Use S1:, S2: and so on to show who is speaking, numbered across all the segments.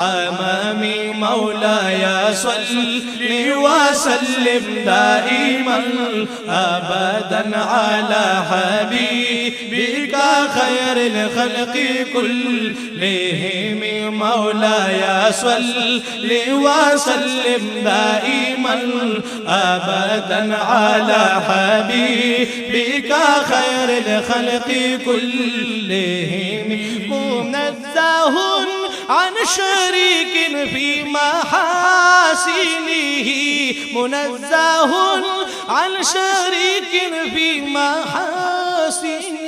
S1: أمامي مولاي صل وسلم دائما أبدا على حبيبك خير الخلق كلهم مولاي صل وسلم دائما أبدا على حبيبك خير الخلق كلهم منزه عن شريك في محاسنه منزه عن شريك في محاسنه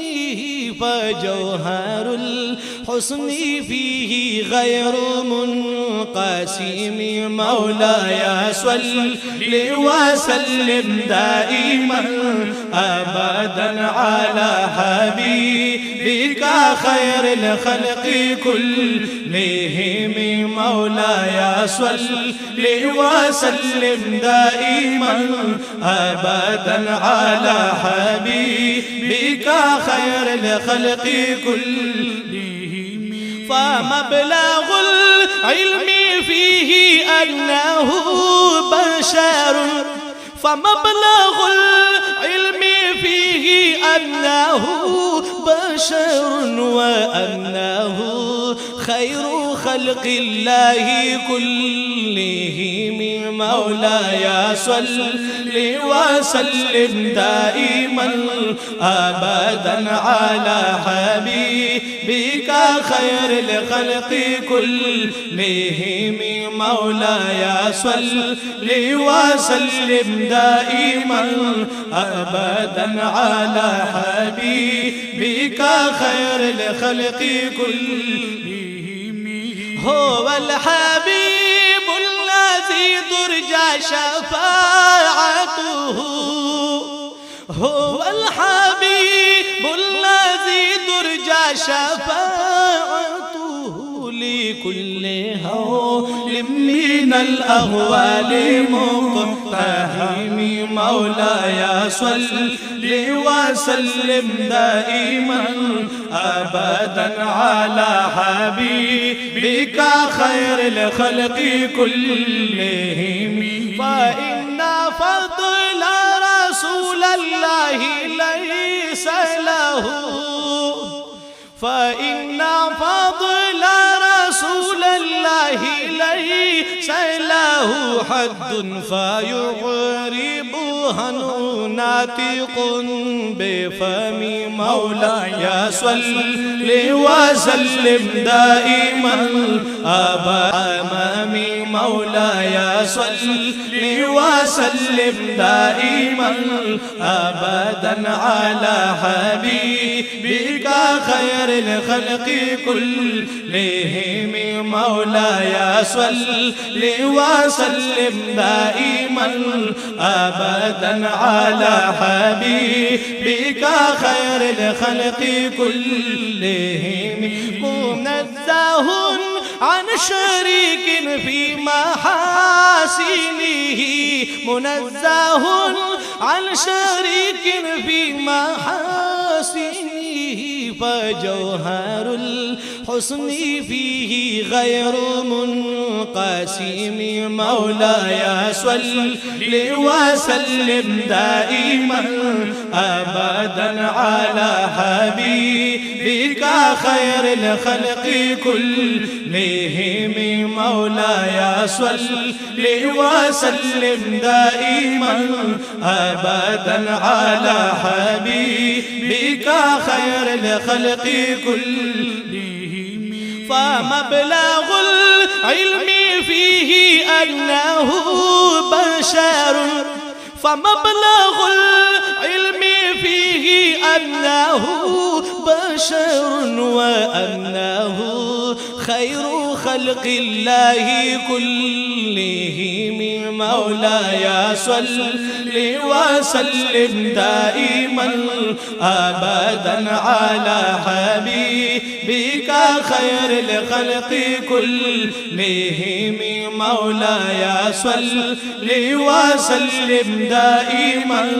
S1: فجوهر الحسن فيه غير منقسم مولاي صل وسلم دائما أبدا على حبيبك خير الخلق كلهم مولاي صل وسلم دائما أبدا على حبيبك خير الخلق كلهم فمبلغ العلم فيه أنه بشر فمبلغ العلم فيه أنه بشر وأنه خير خلق الله كلهم مولاي صل وسلم دائما أبدا على حبيبك خير الخلق كلهم مولاي صل وسلم دائما أبدا على حبيبك خير الخلق كلهم هو الحبيب الذي ترجى شفاعته هو الحبيب الذي ترجى شفاعته لكل هول من الأهوال مقتحم مولاي صل وسلم دائما أبدا على حبيبك خير الخلق كلهم فإن فضل رسول الله ليس له فإن فضل رسول الله ليس له حد فيعربها ناطق بفم مولاي صل وسلم دائما أمامي مولاي صل وسلم دائما أبدا على حبيبك خير الخلق كلهم مولاي صل وسلم دائما أبدا على حبيبك خير الخلق كلهم منزه عن شريك في محاسنه منزه عن شريك في محاسنه فجوهر الحسن فيه غير منقسم مولاي صل وسلم دائما أبدا على حبيبك خير الخلق كلهم مولاي صل وسلم دائما أبدا على حبيبك خير الخلق كلهم فمبلغ العلم فيه أنه بشر فمبلغ العلم فيه أنه بشر وأنه خير خلق الله كلهم مولاي صل وسلم دائما أبدا على حبيبك خير الخلق كلهم مولاي صل وسلم دائما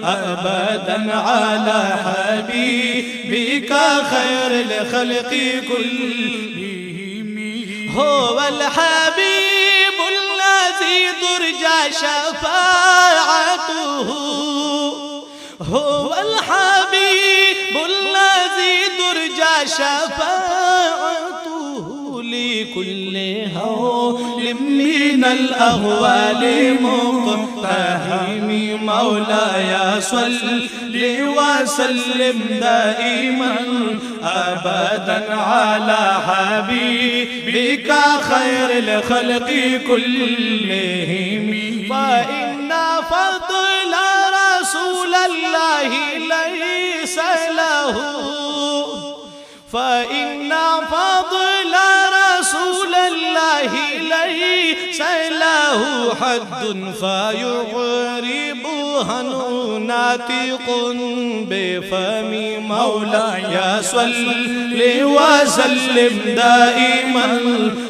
S1: أبدا على حبيبك خير الخلق كلهم هو الحبيب الذي ترجى شفاعته، هو الحبيب الذي ترجى شفاعته لكل هول من الأهوال مقتحم. مولاي صل وسلم دائما أبدا على حبيبك خير الخلق كلهم. فإن فضل رسول الله ليس له، فإن فضل رسول الله ليس له حد فيغربها ناطق بفم. مولاي صل وسلم دائما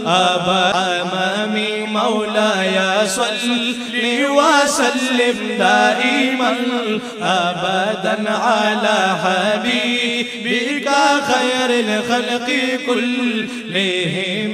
S1: أمامي. مولاي صل وسلم دائما أبدا على حبيبك خير الخلق كلهم.